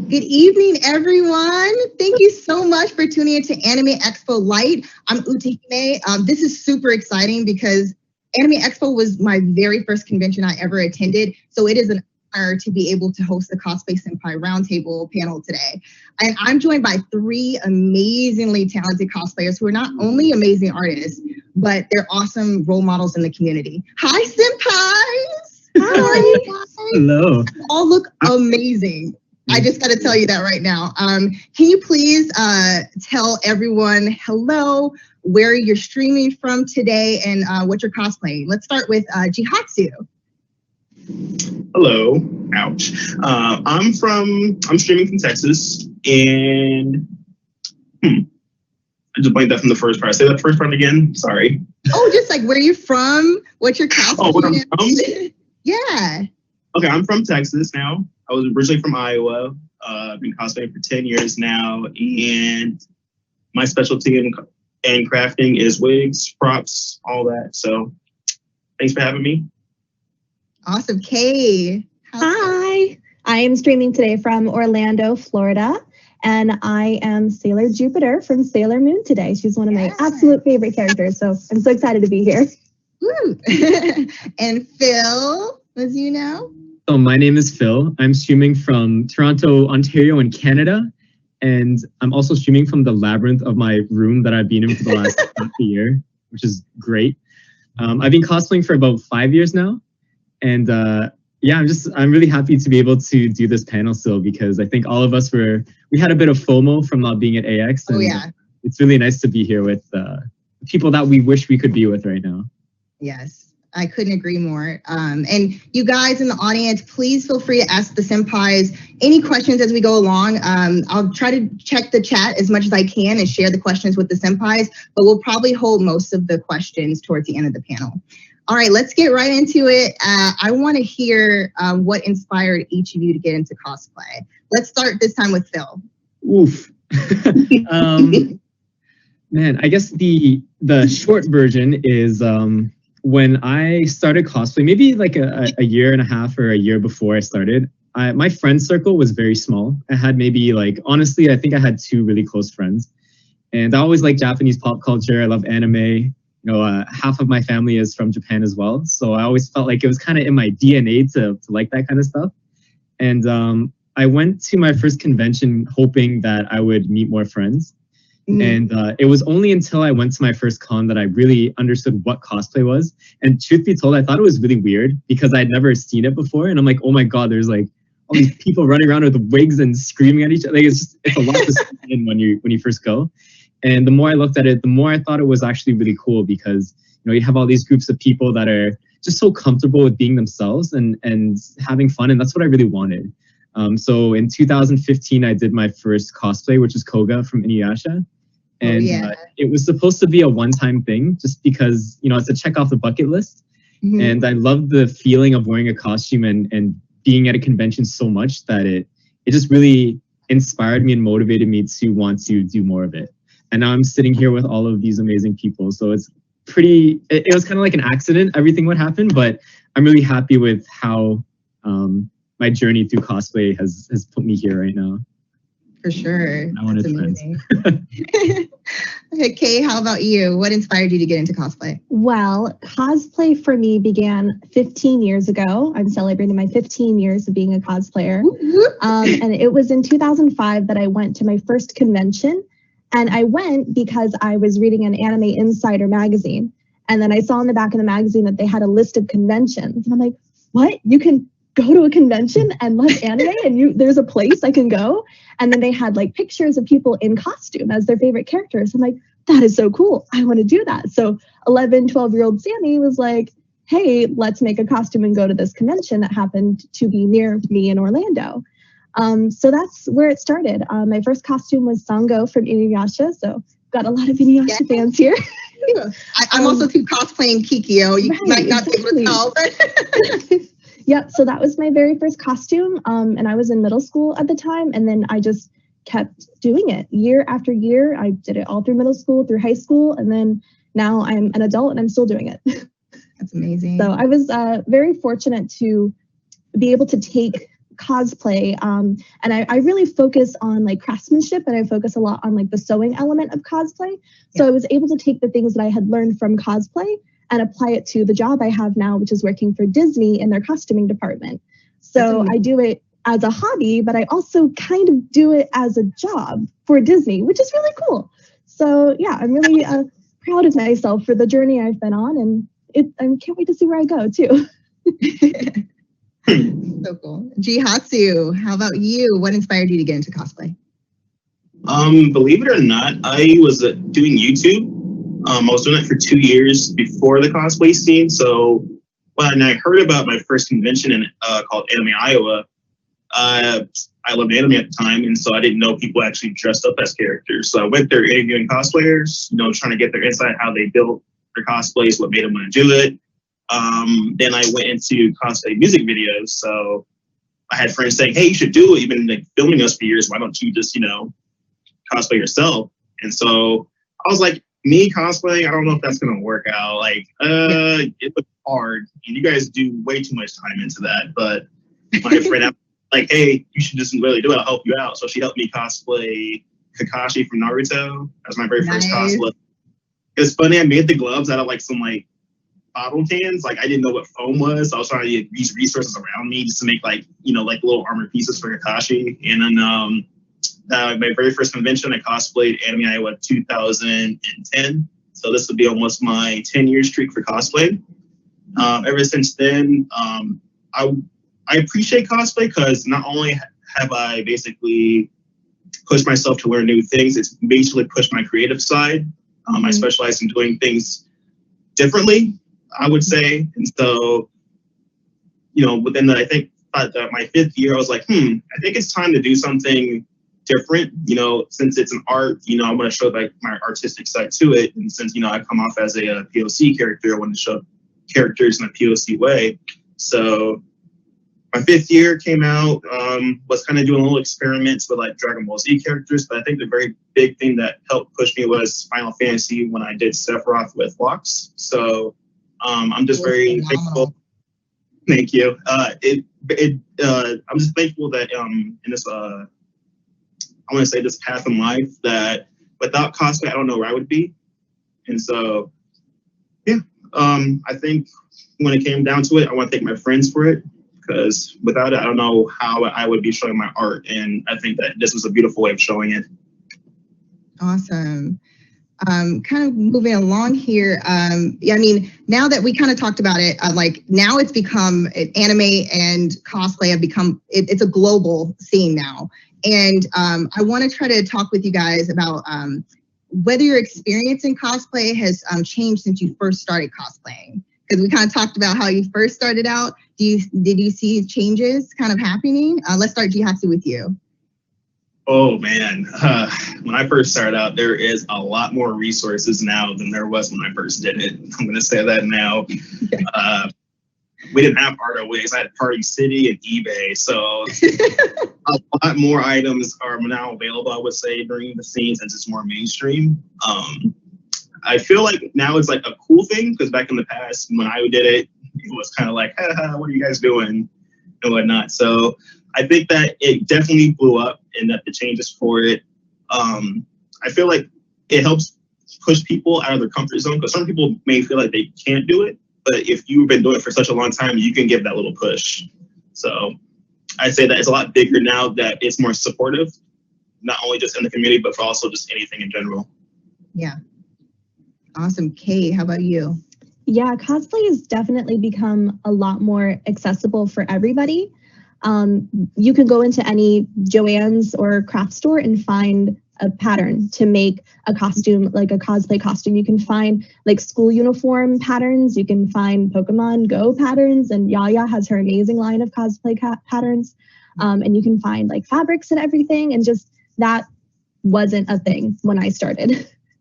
Good evening, everyone. Thank you so much for tuning into Anime Expo Lite. I'm Utahime. This is super exciting because Anime Expo was my very first convention I ever attended. So it is an honor to be able to host the Cosplay Senpai Roundtable panel today. And I'm joined by three amazingly talented cosplayers who are not only amazing artists, but they're awesome role models in the community. Hi, Senpais. Hi. Hello. You all look amazing. I just got to tell you that right now. Can you please tell everyone hello, where you're streaming from today, and what you're cosplaying? Let's start with Jihatsu. Hello. Ouch. I'm streaming from Texas, and I just blanked that from the first part. Say that first part again. Sorry. Oh, just like where you're from, what you're cosplaying. Oh, where I'm from? Yeah. Okay, I'm from Texas now. I was originally from Iowa. I've been cosplaying for 10 years now, and my specialty in crafting is wigs, props, all that. So thanks for having me. Awesome. Kay. Hi. I am streaming today from Orlando, Florida, and I am Sailor Jupiter from Sailor Moon today. She's one of my absolute favorite characters, so I'm so excited to be here. Woo. And Phil, as you know? So my name is Phil. I'm streaming from Toronto, Ontario in Canada. And I'm also streaming from the labyrinth of my room that I've been in for the last half a year, which is great. I've been cosplaying for about 5 years now. And yeah, I'm really happy to be able to do this panel still because I think all of us we had a bit of FOMO from not being at AX. And it's really nice to be here with people that we wish we could be with right now. Yes. I couldn't agree more. And you guys in the audience, please feel free to ask the senpais any questions as we go along. I'll try to check the chat as much as I can and share the questions with the senpais, but we'll probably hold most of the questions towards the end of the panel. All right, let's get right into it. I want to hear what inspired each of you to get into cosplay. Let's start this time with Phil. Oof. Man, I guess the short version is when I started cosplay, maybe like a year and a half or a year before I started, my friend circle was very small. I had maybe honestly, I think I had 2 really close friends. And I always liked Japanese pop culture. I love anime. You know, half of my family is from Japan as well. So I always felt like it was kind of in my DNA to like that kind of stuff. And I went to my first convention hoping that I would meet more friends. And it was only until I went to my first con that I really understood what cosplay was. And truth be told, I thought it was really weird because I'd never seen it before. And I'm like, oh my God, there's like all these people running around with wigs and screaming at each other. Like it's a lot to take in when you first go. And the more I looked at it, the more I thought it was actually really cool because, you know, you have all these groups of people that are just so comfortable with being themselves and having fun. And that's what I really wanted. So in 2015, I did my first cosplay, which is Koga from Inuyasha. And it was supposed to be a one-time thing just because, you know, it's a check off the bucket list. And I loved the feeling of wearing a costume and being at a convention so much that it just really inspired me and motivated me to want to do more of it. And now I'm sitting here with all of these amazing people. So it's it was kind of like an accident, everything would happen, but I'm really happy with how my journey through cosplay has put me here right now. For sure. I wanted friends. Okay, Kay, how about you? What inspired you to get into cosplay? Well, cosplay for me began 15 years ago. I'm celebrating my 15 years of being a cosplayer. And it was in 2005 that I went to my first convention. And I went because I was reading an Anime Insider magazine. And then I saw in the back of the magazine that they had a list of conventions. And I'm like, what? You can go to a convention and love anime and there's a place I can go? And then they had like pictures of people in costume as their favorite characters. I'm like, that is so cool. I want to do that. So 11, 12-year-old Sammy was like, hey, let's make a costume and go to this convention that happened to be near me in Orlando. So that's where it started. My first costume was Sango from Inuyasha. So got a lot of Inuyasha fans here. I'm also too cosplaying Kikyo. You might not be able to tell. But Yep, so that was my very first costume, and I was in middle school at the time, and then I just kept doing it year after year. I did it all through middle school, through high school, and then now I'm an adult and I'm still doing it. That's amazing. So I was very fortunate to be able to take cosplay, and I really focus on like craftsmanship, and I focus a lot on like the sewing element of cosplay. So I was able to take the things that I had learned from cosplay and apply it to the job I have now, which is working for Disney in their costuming department. So I do it as a hobby, but I also kind of do it as a job for Disney, which is really cool. So yeah, I'm really proud of myself for the journey I've been on, and I can't wait to see where I go too. So cool. Jihatsu, how about you? What inspired you to get into cosplay? Believe it or not, I was doing YouTube. I was doing it for 2 years before the cosplay scene. So when I heard about my first convention called Anime Iowa, I loved anime at the time, and so I didn't know people actually dressed up as characters. So I went there interviewing cosplayers, trying to get their insight, how they built their cosplays, what made them want to do it. Then I went into cosplay music videos. So I had friends saying, "Hey, you should do it. You've been like filming us for years. Why don't you just, cosplay yourself?" And so I was like, me cosplaying, I don't know if that's gonna work out. Like, it was hard, and you guys do way too much time into that. But my friend, like, "Hey, you should just really do it. I'll help you out." So she helped me cosplay Kakashi from Naruto. That was my very first cosplay. It's funny, I made the gloves out of like some like bottle cans. Like, I didn't know what foam was, so I was trying to use resources around me just to make like like little armor pieces for Kakashi. And then my very first convention, I cosplayed Anime Iowa 2010. So this would be almost my 10-year streak for cosplay. Ever since then, I appreciate cosplay because not only have I basically pushed myself to learn new things, it's basically pushed my creative side. I specialize in doing things differently, I would say. And so, within I think my 5th year, I was like, I think it's time to do something different. Since it's an art, I want to show like my artistic side to it. And since, I come off as a POC character, I want to show characters in a POC way. So my 5th year came out, was kind of doing little experiments with like Dragon Ball Z characters, but I think the very big thing that helped push me was Final Fantasy when I did Sephiroth with Lux. So I'm just very thankful. Thank you. I'm just thankful that in this, I want to say this path in life, that without cosplay, I don't know where I would be. And so, yeah, I think when it came down to it, I want to thank my friends for it. Because without it, I don't know how I would be showing my art. And I think that this was a beautiful way of showing it. Awesome. Kind of moving along here. Now that we kind of talked about it, like now it's become anime and cosplay have become, it's a global scene now. And I want to try to talk with you guys about whether your experience in cosplay has changed since you first started cosplaying. Because we kind of talked about how you first started out. Did you see changes kind of happening? Let's start, Jihatsu, with you. Oh man, when I first started out, there is a lot more resources now than there was when I first did it. I'm going to say that now. We didn't have ArtOwix. I had Party City and eBay. So a lot more items are now available, I would say, during the scene since it's more mainstream. I feel like now it's like a cool thing because back in the past when I did it, it was kind of like, what are you guys doing and whatnot. So I think that it definitely blew up and that the changes for it, I feel like it helps push people out of their comfort zone because some people may feel like they can't do it. But if you've been doing it for such a long time, you can give that little push. So I'd say that it's a lot bigger now that it's more supportive, not only just in the community, but for also just anything in general. Yeah. Awesome. Kate, how about you? Yeah, cosplay has definitely become a lot more accessible for everybody. You can go into any Joann's or craft store and find a pattern to make a costume, like a cosplay costume. You can find like school uniform patterns. You can find Pokemon Go patterns, and Yaya has her amazing line of cosplay patterns. And you can find like fabrics and everything. And just that wasn't a thing when I started.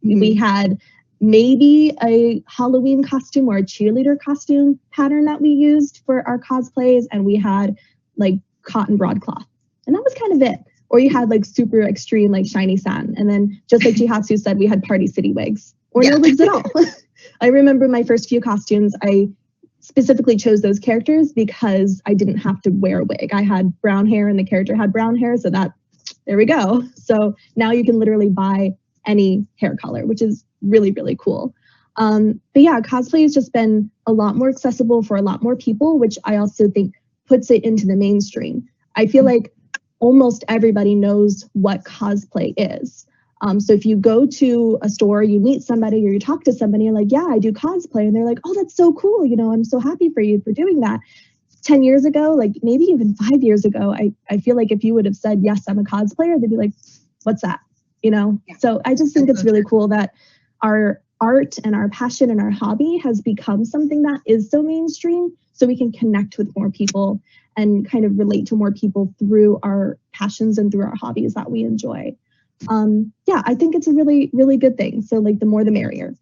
Mm-hmm. We had maybe a Halloween costume or a cheerleader costume pattern that we used for our cosplays, and we had like cotton broadcloth, and that was kind of it. Or you had like super extreme like shiny satin, and then just like Jihatsu said, we had Party City wigs or no wigs at all. I remember my first few costumes, I specifically chose those characters because I didn't have to wear a wig. I had brown hair and the character had brown hair, so there we go. So now you can literally buy any hair color, which is really, really cool. But yeah, cosplay has just been a lot more accessible for a lot more people, which I also think puts it into the mainstream. I feel like almost everybody knows what cosplay is. So if you go to a store, you meet somebody or you talk to somebody and like, yeah, I do cosplay. And they're like, oh, that's so cool. I'm so happy for you for doing that. 10 years ago, like maybe even 5 years ago, I feel like if you would have said, yes, I'm a cosplayer, they'd be like, what's that? Yeah. So I just think it's really cool that our art and our passion and our hobby has become something that is so mainstream, so we can connect with more people and kind of relate to more people through our passions and through our hobbies that we enjoy. Yeah, I think it's a really, really good thing. So like the more the merrier.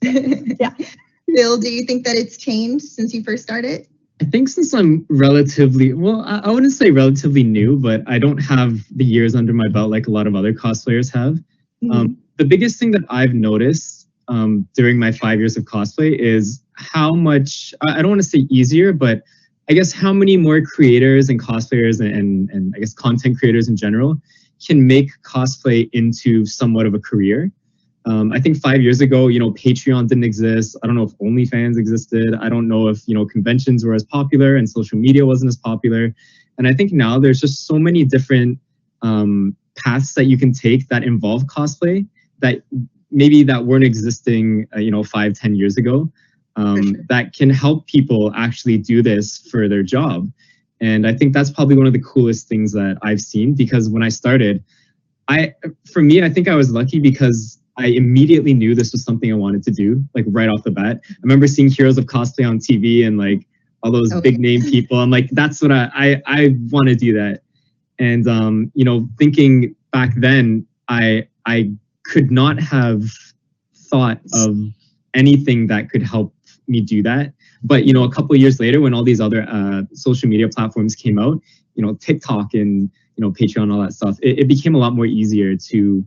Yeah. Bill, do you think that it's changed since you first started? I think since I'm relatively, well, I wouldn't say relatively new, but I don't have the years under my belt like a lot of other cosplayers have. The biggest thing that I've noticed during my 5 years of cosplay is how much, I don't want to say easier, but I guess how many more creators and cosplayers and I guess content creators in general can make cosplay into somewhat of a career. I think 5 years ago, Patreon didn't exist. I don't know if OnlyFans existed. I don't know if, conventions were as popular and social media wasn't as popular. And I think now there's just so many different paths that you can take that involve cosplay that maybe that weren't existing, 5-10 years ago, that can help people actually do this for their job. And I think that's probably one of the coolest things that I've seen, because when I started, I think I was lucky because I immediately knew this was something I wanted to do, like right off the bat. I remember seeing Heroes of Cosplay on TV and like all those big name people. I'm like, that's what I want to do that. And, thinking back then, I could not have thought of anything that could help me do that. But, a couple of years later, when all these other social media platforms came out, TikTok and, Patreon, all that stuff, it became a lot more easier to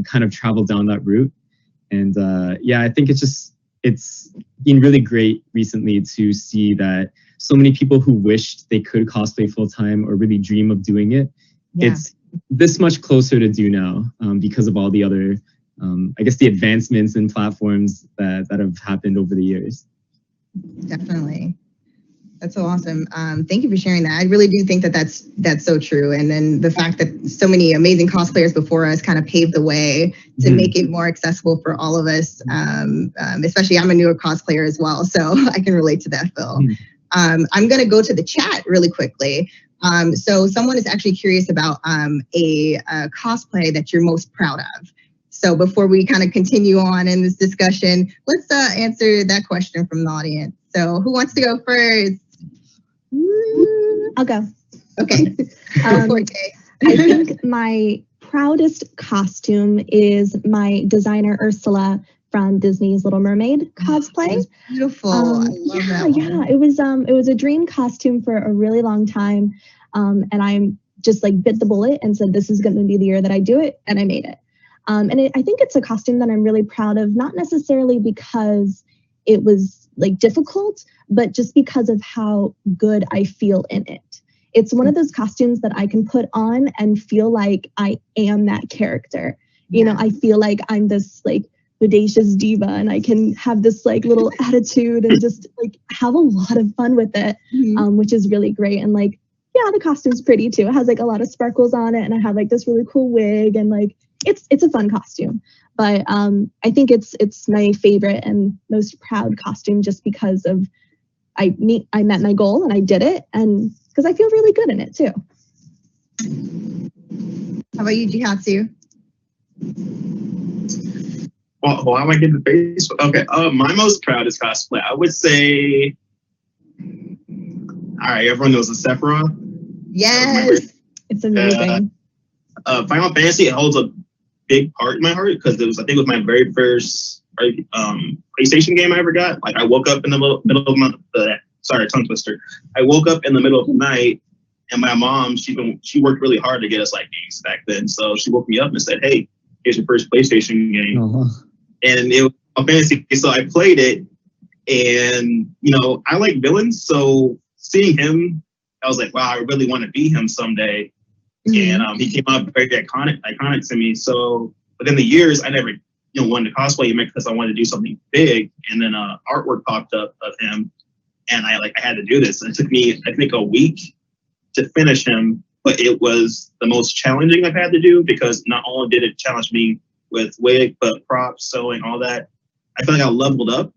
kind of travel down that route. And yeah, I think it's been really great recently to see that so many people who wished they could cosplay full time or really dream of doing it, it's this much closer to do now because of all the other, I guess, the advancements in platforms that have happened over the years. Definitely. That's so awesome. Thank you for sharing that. I really do think that that's so true. And then the fact that so many amazing cosplayers before us kind of paved the way to make it more accessible for all of us. Especially, I'm a newer cosplayer as well, so I can relate to that, Phil. I'm going to go to the chat really quickly. So someone is actually curious about a cosplay that you're most proud of. So before we kind of continue on in this discussion, let's answer that question from the audience. So who wants to go first? I'll go. Okay. I think my proudest costume is my designer Ursula from Disney's Little Mermaid cosplay. Beautiful. I love that one. Yeah, it was a dream costume for a really long time. And I'm just like bit the bullet and said, this is going to be the year that I do it. And I made it. I think it's a costume that I'm really proud of, not necessarily because it was like difficult, but just because of how good I feel in it. It's one of those costumes that I can put on and feel like I am that character. I feel like I'm this like bodacious diva and I can have this like little attitude and just like have a lot of fun with it, which is really great. And like, yeah, the costume's pretty too. It has like a lot of sparkles on it and I have like this really cool wig and like, it's a fun costume. But I think it's my favorite and most proud costume just because of I met my goal and I did it, and because I feel really good in it too. How about you, Jihatsu? Well, why am I getting the face? Okay, my most proudest cosplay, I would say. All right, everyone knows the Sephiroth. Yes, it's amazing. Final Fantasy holds a big part in my heart because I think it was my very first PlayStation game I ever got. Like I woke up in the middle of tongue twister. I woke up in the middle of the night, and my mom she worked really hard to get us like games back then. So she woke me up and said, "Hey, here's your first PlayStation game," and it was a fantasy. So I played it, And, I like villains. So seeing him, I was like, wow, I really want to be him someday. And he came out very iconic to me. So within the years, I never, wanted to cosplay him because I wanted to do something big. And then artwork popped up of him. And I had to do this. And it took me, I think, a week to finish him. But it was the most challenging I've had to do because not only did it challenge me with wig, but props, sewing, all that. I feel like I leveled up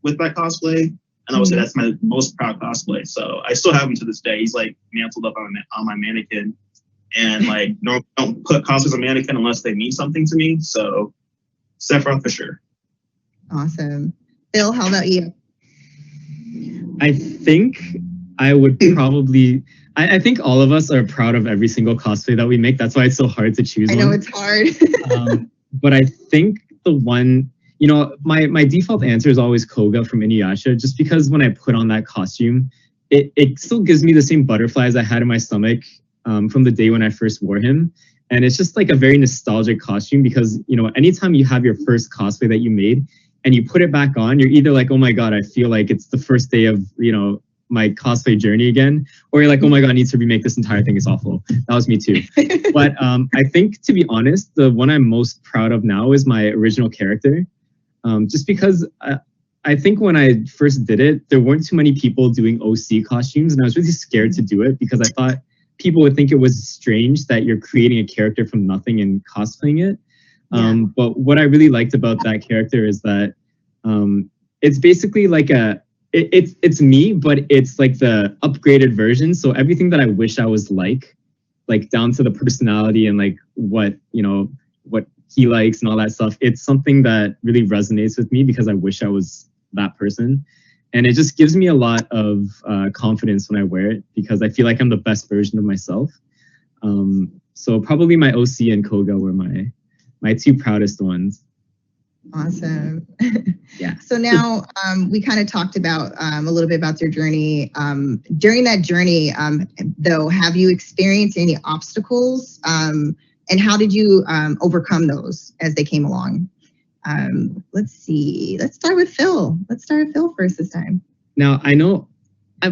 with that cosplay. And I would say that's my most proud cosplay. So I still have him to this day. He's mantled up on my mannequin. And don't put cosplays on mannequin unless they mean something to me. So Sephiroth for sure. Awesome. Phil, how about you? I think I would probably, I think all of us are proud of every single cosplay that we make. That's why it's so hard to choose one. I know it's hard. But I think the one, my default answer is always Koga from Inuyasha, just because when I put on that costume, it still gives me the same butterflies I had in my stomach from the day when I first wore him. And it's just like a very nostalgic costume because, anytime you have your first cosplay that you made and you put it back on, you're either like, oh my God, I feel like it's the first day of, my cosplay journey again, or you're like, oh my God, I need to remake this entire thing. It's awful. That was me too. But I think, to be honest, the one I'm most proud of now is my original character. Just because I think when I first did it, there weren't too many people doing OC costumes, and I was really scared to do it because I thought people would think it was strange that you're creating a character from nothing and cosplaying it. But what I really liked about that character is that it's basically like it's me, but it's like the upgraded version. So everything that I wish I was like down to the personality and like what he likes and all that stuff. It's something that really resonates with me because I wish I was that person. And it just gives me a lot of confidence when I wear it because I feel like I'm the best version of myself. So probably my OC and Koga were my two proudest ones. Awesome. Yeah. So now we kind of talked about a little bit about your journey. During that journey, though, have you experienced any obstacles? And how did you overcome those as they came along? Let's see. Let's start with Phil. Let's start with Phil first this time. Now, I know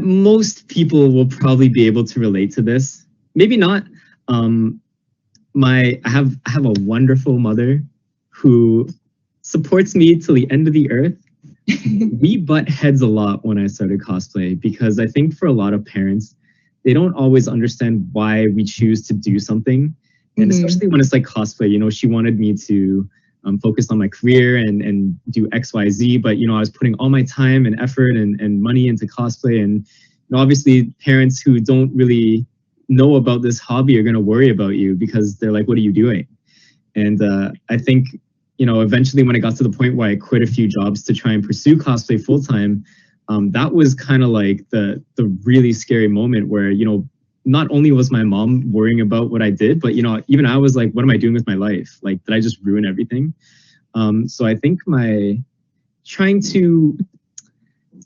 most people will probably be able to relate to this. Maybe not. I have a wonderful mother who supports me till the end of the earth. We butt heads a lot when I started cosplay because I think for a lot of parents, they don't always understand why we choose to do something. And especially when it's like cosplay, she wanted me to focus on my career and do X, Y, Z. But, I was putting all my time and effort and money into cosplay. And obviously parents who don't really know about this hobby are going to worry about you because they're like, what are you doing? And I think, eventually when I got to the point where I quit a few jobs to try and pursue cosplay full time, that was kind of like the really scary moment where, not only was my mom worrying about what I did, but, even I was like, what am I doing with my life? Like, did I just ruin everything? So I think trying to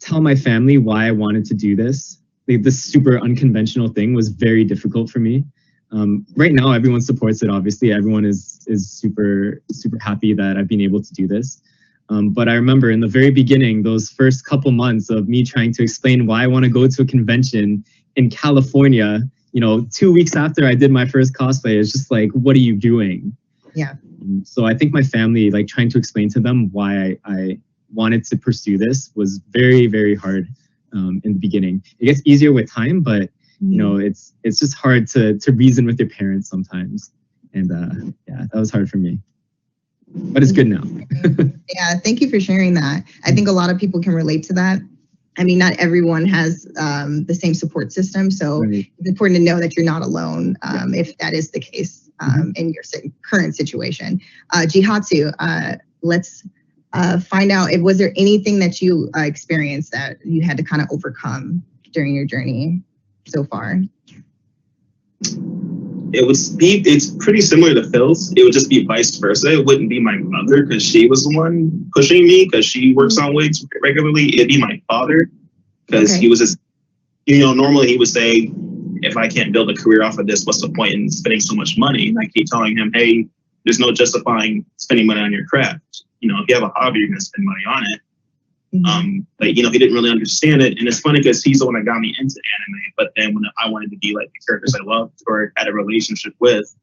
tell my family why I wanted to do this, like this super unconventional thing was very difficult for me. Right now, everyone supports it. Obviously, everyone is super, super happy that I've been able to do this. But I remember in the very beginning, those first couple months of me trying to explain why I want to go to a convention in California, 2 weeks after I did my first cosplay, it's just like, what are you doing? Yeah. So I think my family, like trying to explain to them why I wanted to pursue this was very, very hard in the beginning. It gets easier with time, but it's just hard to reason with your parents sometimes. And yeah, that was hard for me. But it's good now. Yeah, thank you for sharing that. I think a lot of people can relate to that. I mean, not everyone has the same support system, so it's important to know that you're not alone if that is the case in your current situation. Jihatsu, let's find out, was there anything that you experienced that you had to kind of overcome during your journey so far? It's pretty similar to Phil's. It would just be vice versa. It wouldn't be my mother because she was the one pushing me because she works on wigs regularly. It'd be my father because he was just, normally he would say, if I can't build a career off of this, what's the point in spending so much money? And I keep telling him, hey, there's no justifying spending money on your craft. If you have a hobby, you're going to spend money on it. But you know, he didn't really understand it. And it's funny because he's the one that got me into anime. But then when I wanted to be like the characters I loved or had a relationship with,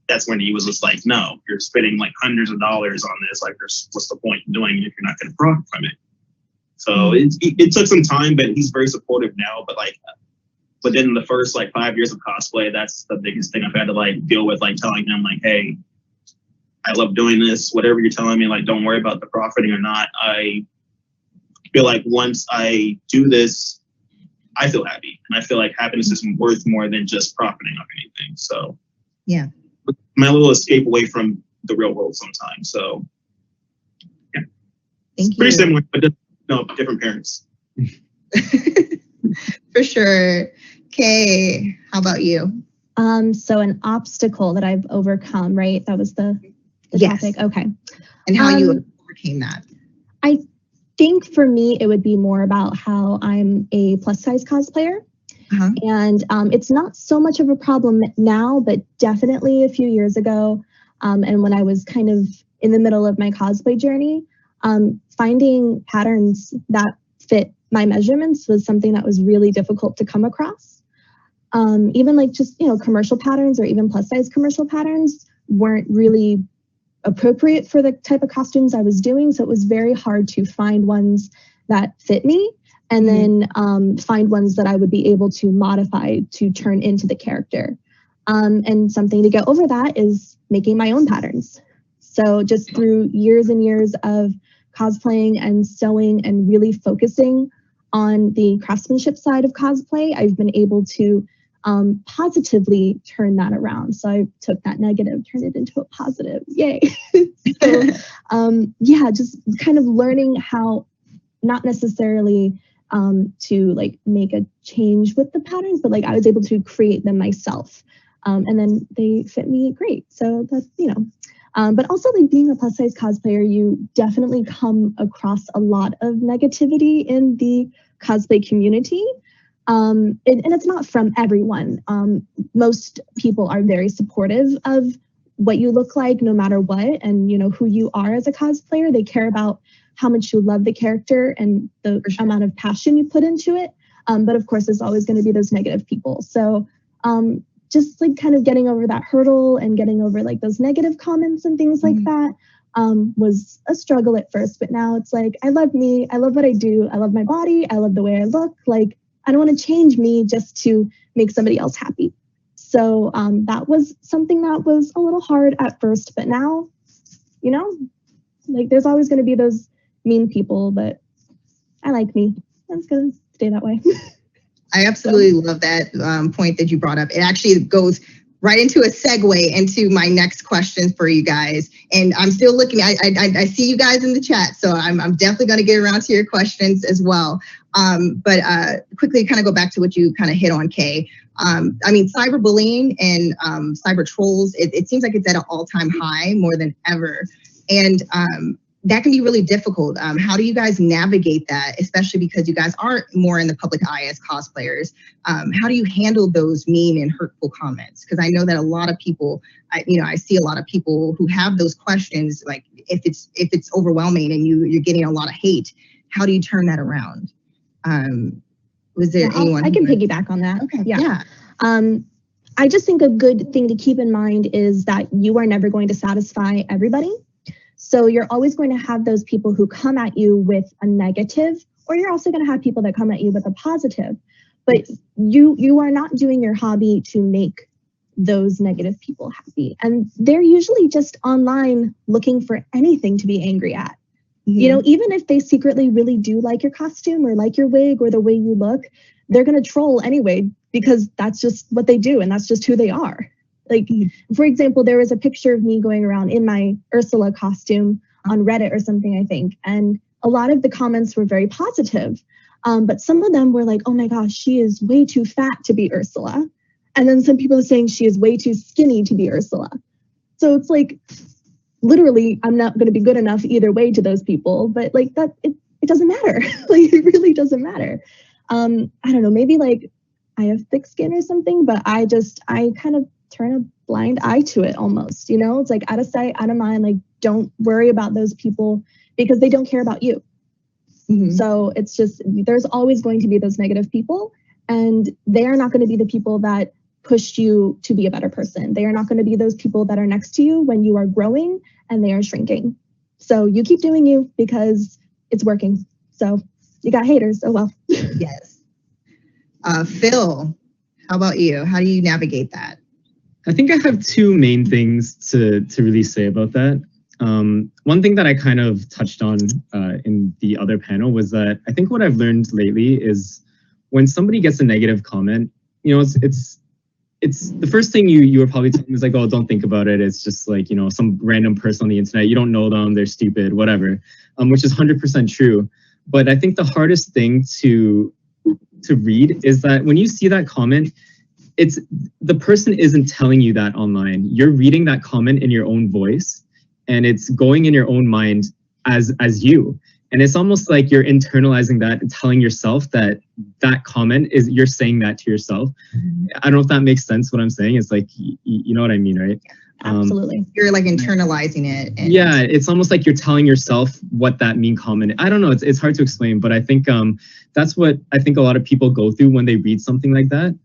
that's when he was just like, no, you're spending like hundreds of dollars on this. Like, what's the point in doing it if you're not going to profit from it? So it took some time, but he's very supportive now. But like, within the first like 5 years of cosplay, that's the biggest thing I've had to like deal with, like telling him like, hey, I love doing this. Whatever you're telling me, like, don't worry about the profiting or not. I feel like once I do this, I feel happy, and I feel like happiness is worth more than just profiting off anything. So yeah, my little escape away from the real world sometimes. So yeah, thank you. Pretty similar, but just, no, different parents. For sure. Kay, how about you? So an obstacle that I've overcome, right? That was the Yes. topic. Okay. And how you overcame that? I think for me, it would be more about how I'm a plus size cosplayer. Uh-huh. And it's not so much of a problem now, but definitely a few years ago. And when I was kind of in the middle of my cosplay journey, finding patterns that fit my measurements was something that was really difficult to come across. Even like just, commercial patterns or even plus size commercial patterns weren't really appropriate for the type of costumes I was doing. So it was very hard to find ones that fit me and then find ones that I would be able to modify to turn into the character. And something to get over that is making my own patterns. So just through years and years of cosplaying and sewing and really focusing on the craftsmanship side of cosplay, I've been able to positively turn that around. So I took that negative, turned it into a positive. Yay. So yeah, just kind of learning how not necessarily to like make a change with the patterns, but like I was able to create them myself. And then they fit me great. So that's, but also like being a plus size cosplayer, you definitely come across a lot of negativity in the cosplay community. And it's not from everyone. Most people are very supportive of what you look like, no matter what, and who you are as a cosplayer. They care about how much you love the character and the amount of passion you put into it. But of course, there's always going to be those negative people. So just like kind of getting over that hurdle and getting over like those negative comments and things like that was a struggle at first. But now it's like, I love me. I love what I do. I love my body. I love the way I look. Like, I don't want to change me just to make somebody else happy. So that was something that was a little hard at first, but now, like there's always going to be those mean people, but I like me. I'm going to stay that way. I absolutely love that point that you brought up. It actually goes right into a segue into my next question for you guys. And I'm still looking, I see you guys in the chat, so I'm definitely going to get around to your questions as well. But quickly kind of go back to what you kind of hit on, Kay. I mean, cyberbullying and cyber trolls, it seems like it's at an all-time high more than ever. And that can be really difficult. How do you guys navigate that, especially because you guys are more in the public eye as cosplayers? How do you handle those mean and hurtful comments? Because I know that a lot of people, I see a lot of people who have those questions, like if it's overwhelming and you're getting a lot of hate, how do you turn that around? Was there anyone? I can piggyback on that. Okay. Yeah. I just think a good thing to keep in mind is that you are never going to satisfy everybody. So you're always going to have those people who come at you with a negative, or you're also going to have people that come at you with a positive. But you are not doing your hobby to make those negative people happy. And they're usually just online looking for anything to be angry at. Even if they secretly really do like your costume or like your wig or the way you look, they're going to troll anyway, because that's just what they do. And that's just who they are. Like, for example, there was a picture of me going around in my Ursula costume on Reddit or something, I think. And a lot of the comments were very positive. But some of them were like, oh my gosh, she is way too fat to be Ursula. And then some people are saying she is way too skinny to be Ursula. So it's like, literally, I'm not going to be good enough either way to those people. But like that, it doesn't matter. Like, it really doesn't matter. I don't know, maybe like I have thick skin or something, but I kind of turn a blind eye to it almost, it's like out of sight, out of mind. Like, don't worry about those people because they don't care about you. So it's just, there's always going to be those negative people, and they are not going to be the people that push you to be a better person. They are not going to be those people that are next to you when you are growing and they are shrinking. So you keep doing you because it's working. So you got haters. Oh, well. Yes. Phil, how about you? How do you navigate that? I think I have two main things to really say about that. One thing that I kind of touched on in the other panel was that I think what I've learned lately is when somebody gets a negative comment, you know, it's the first thing you would probably tell them is like, oh, don't think about it. It's just like, you know, some random person on the internet. You don't know them. They're stupid, whatever, which is 100% true. But I think the hardest thing to read is that when you see that comment, it's the person isn't telling you that online. You're reading that comment in your own voice, and it's going in your own mind as you. And it's almost like you're internalizing that and telling yourself that that comment is, you're saying that to yourself. I don't know if that makes sense what I'm saying. It's like, you know what I mean, right? Absolutely. You're like internalizing it. And yeah, it's almost like you're telling yourself what that mean comment. I don't know. It's hard to explain, but I think that's what I think a lot of people go through when they read something like that.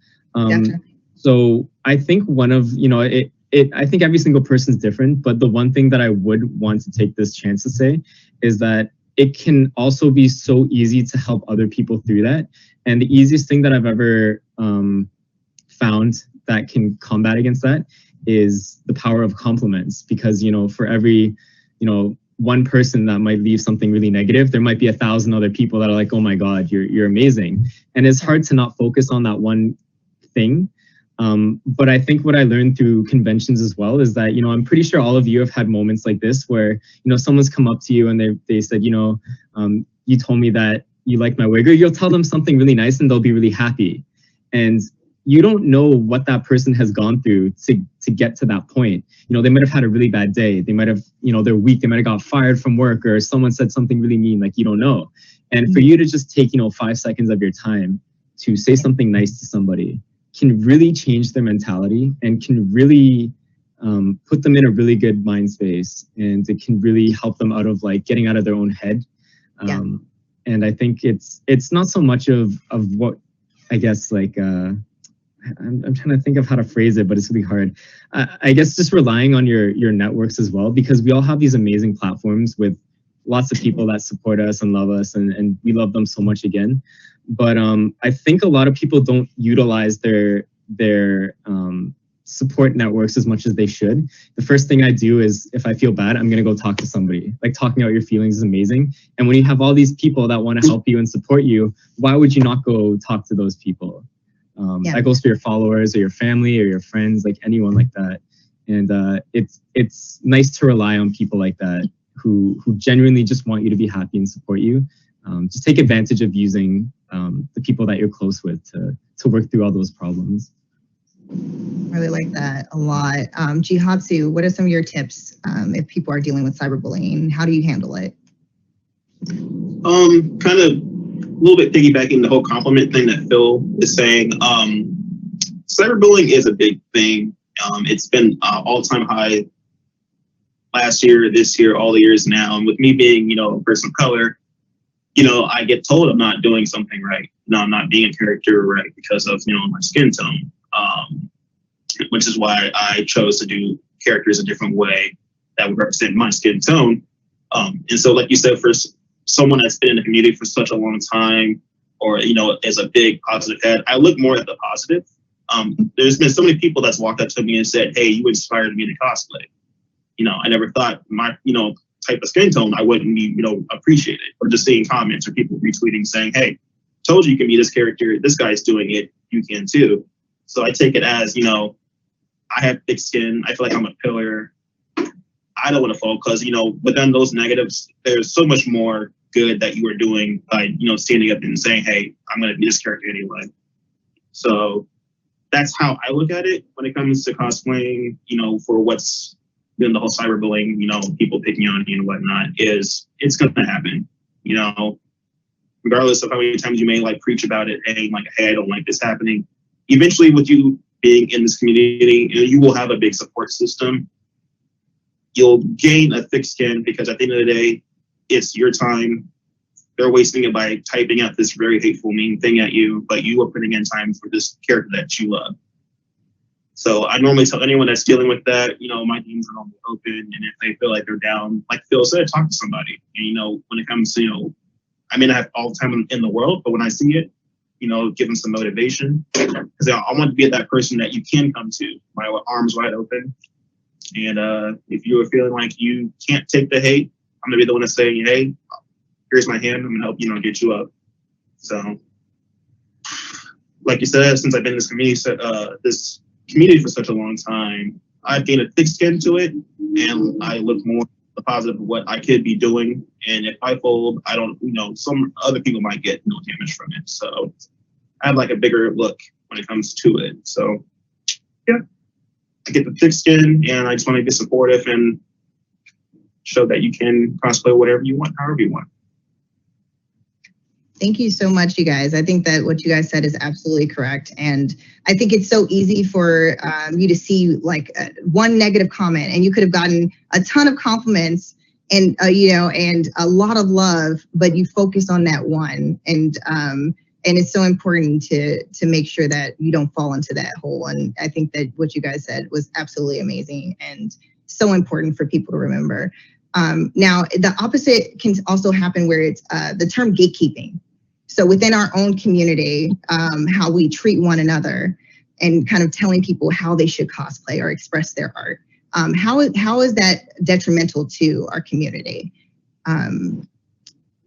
So I think one of, you know, I think every single person's different, but the one thing that I would want to take this chance to say is that it can also be so easy to help other people through that. And the easiest thing that I've ever found that can combat against that is the power of compliments. Because, you know, for every, you know, one person that might leave something really negative, there might be 1,000 other people that are like, oh my God, you're amazing. And it's hard to not focus on that one thing. But I think what I learned through conventions as well is that, you know, I'm pretty sure all of you have had moments like this where, you know, someone's come up to you and they said, you know, you told me that you like my wig, or you'll tell them something really nice and they'll be really happy. And you don't know what that person has gone through to get to that point. You know, they might have had a really bad day. They might have, you know, they're weak. They might have got fired from work, or someone said something really mean, like, you don't know. And for you to just take, you know, 5 seconds of your time to say something nice to somebody can really change their mentality and can really put them in a really good mind space. And it can really help them out of like getting out of their own head. And I think it's not so much of what, I guess, like, I'm trying to think of how to phrase it, but it's really hard. I guess just relying on your networks as well, because we all have these amazing platforms with lots of people that support us and love us, and we love them so much again. But I think a lot of people don't utilize their support networks as much as they should. The first thing I do is, if I feel bad, I'm going to go talk to somebody. Like, talking out your feelings is amazing. And when you have all these people that want to help you and support you, why would you not go talk to those people? That goes for your followers or your family or your friends, like anyone like that. And it's nice to rely on people like that who genuinely just want you to be happy and support you. Just take advantage of using the people that you're close with to work through all those problems. Really like that a lot. Jihatsu, what are some of your tips if people are dealing with cyberbullying? How do you handle it? Kind of a little bit piggybacking the whole compliment thing that Phil is saying. Cyberbullying is a big thing. It's been all-time high last year, this year, all the years now. And with me being, you know, a person of color, you know, I get told I'm not doing something right. You know, I'm not being a character right because of, you know, my skin tone. Which is why I chose to do characters a different way that would represent my skin tone. And so, like you said, for someone that's been in the community for such a long time, or, you know, as a big positive head, I look more at the positive. There's been so many people that's walked up to me and said, hey, you inspired me to cosplay. You know, I never thought my, you know, type of skin tone I wouldn't be, you know, appreciated. Or just seeing comments or people retweeting saying, hey, told you can be this character. This guy's doing it. You can too. So I take it as, you know, I have thick skin. I feel like I'm a pillar. I don't want to fall because, you know, within those negatives, there's so much more good that you are doing by, you know, standing up and saying, hey, I'm going to be this character anyway. So that's how I look at it when it comes to cosplaying, you know, for what's been the whole cyberbullying, you know, people picking on you and whatnot, is it's going to happen, you know, regardless of how many times you may like preach about it, hey, like, hey, I don't like this happening. Eventually, with you being in this community, you will have a big support system. You'll gain a thick skin because at the end of the day, it's your time they're wasting it by typing out this very hateful, mean thing at you, but you are putting in time for this character that you love. So I normally tell anyone that's dealing with that, my DMs are normally open, and if they feel like they're down, like Phil said, talk to somebody. And, when it comes to, I may not have all the time in the world, but when I see it, give them some motivation. Because I want to be that person that you can come to, my arms wide open. And if you are feeling like you can't take the hate, I'm gonna be the one to say, hey, here's my hand. I'm gonna help get you up. So, like you said, since I've been in this community for such a long time, I've gained a thick skin to it, and I look more the positive of what I could be doing. And if I fold, I don't, some other people might get no damage from it. So I have like a bigger look when it comes to it. So yeah, I get the thick skin, and I just want to be supportive and show that you can cosplay whatever you want, however you want. Thank you so much, you guys. I think that what you guys said is absolutely correct. And I think it's so easy for you to see like one negative comment, and you could have gotten a ton of compliments and, and a lot of love, but you focus on that one. And it's so important to make sure that you don't fall into that hole. And I think that what you guys said was absolutely amazing and so important for people to remember. Now, the opposite can also happen where it's the term gatekeeping. So within our own community, how we treat one another and kind of telling people how they should cosplay or express their art. How is that detrimental to our community?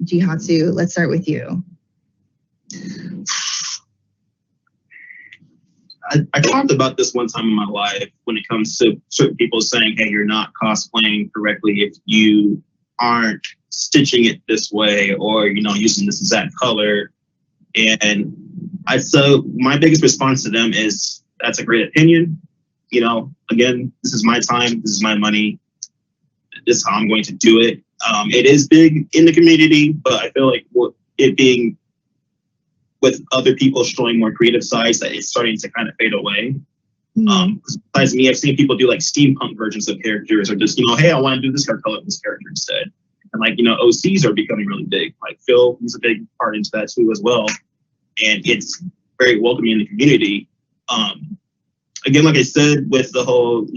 Jihatsu, let's start with you. I talked about this one time in my life when it comes to certain people saying, hey, you're not cosplaying correctly if you aren't stitching it this way or, using this exact color. And so my biggest response to them is, that's a great opinion. Again, this is my time. This is my money. This is how I'm going to do it. It is big in the community, but I feel like it being with other people showing more creative sides, that it's starting to kind of fade away. Besides me, I've seen people do like steampunk versions of characters, or just, hey, I want to do this hair color with this character instead. And like, OCs are becoming really big. Like Phil, he's a big part into that too as well. And it's very welcoming in the community. Again, like I said, with the whole,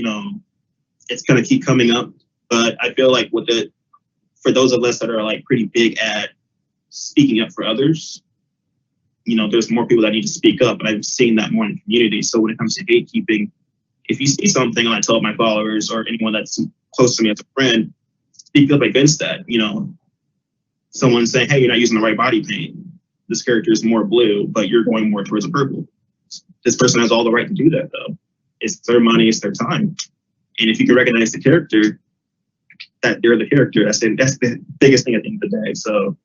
it's going to keep coming up. But I feel like for those of us that are like pretty big at speaking up for others, there's more people that need to speak up, and I've seen that more in the community. So when it comes to gatekeeping, if you see something, and I tell my followers or anyone that's close to me as a friend, speak up against that. Someone saying, hey, you're not using the right body paint. This character is more blue, but you're going more towards a purple. This person has all the right to do that, though. It's their money, it's their time. And if you can recognize the character, that they're the character, that's the biggest thing at the end of the day. So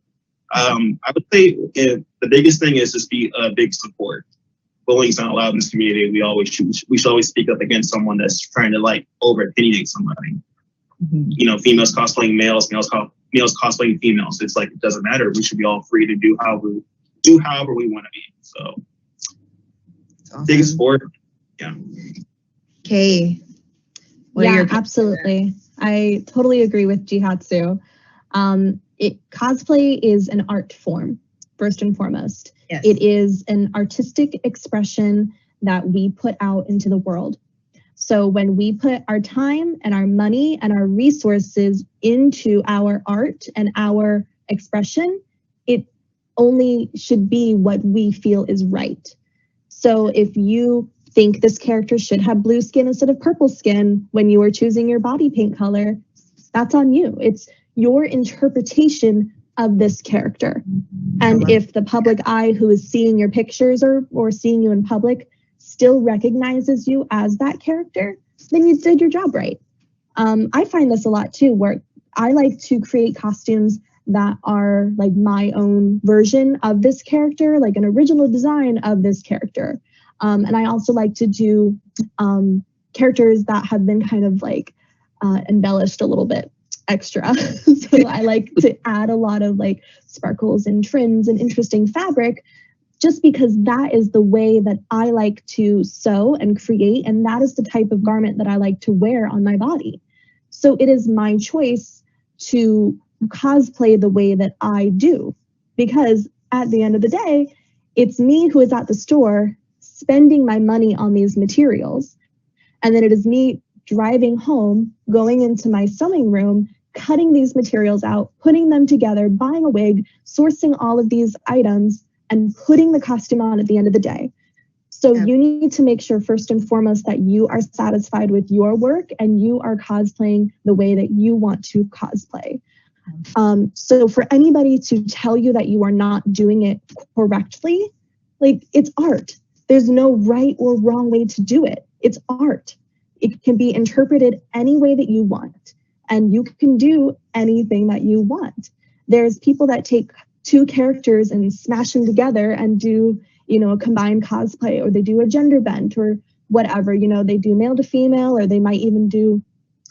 I would say the biggest thing is just be a big support. Bullying is not allowed in this community. We should always speak up against someone that's trying to like over opinionate somebody. Females cosplaying males, males cosplaying females. It's like, it doesn't matter. We should be all free to do however we want to be. So awesome. Big support. Yeah. Okay. Yeah, absolutely. I totally agree with Jihatsu. Cosplay is an art form, first and foremost. Yes. It is an artistic expression that we put out into the world. So when we put our time and our money and our resources into our art and our expression, it only should be what we feel is right. So if you think this character should have blue skin instead of purple skin when you are choosing your body paint color, that's on you. It's your interpretation of this character. And if the public eye who is seeing your pictures or seeing you in public still recognizes you as that character, then you did your job right. I find this a lot too, where I like to create costumes that are like my own version of this character, like an original design of this character. And I also like to do characters that have been kind of like embellished a little bit extra. So I like to add a lot of like sparkles and trims and interesting fabric, just because that is the way that I like to sew and create, and that is the type of garment that I like to wear on my body. So it is my choice to cosplay the way that I do. because at the end of the day, it's me who is at the store spending my money on these materials. And then it is me driving home, going into my sewing room, cutting these materials out, putting them together, buying a wig, sourcing all of these items, and putting the costume on at the end of the day. So you need to make sure first and foremost that you are satisfied with your work and you are cosplaying the way that you want to cosplay. So for anybody to tell you that you are not doing it correctly, like, it's art. There's no right or wrong way to do it. It's art. It can be interpreted any way that you want, and you can do anything that you want. There's people that take two characters and smash them together and do, you know, a combined cosplay, or they do a gender bent or whatever, you know, they do male to female, or they might even do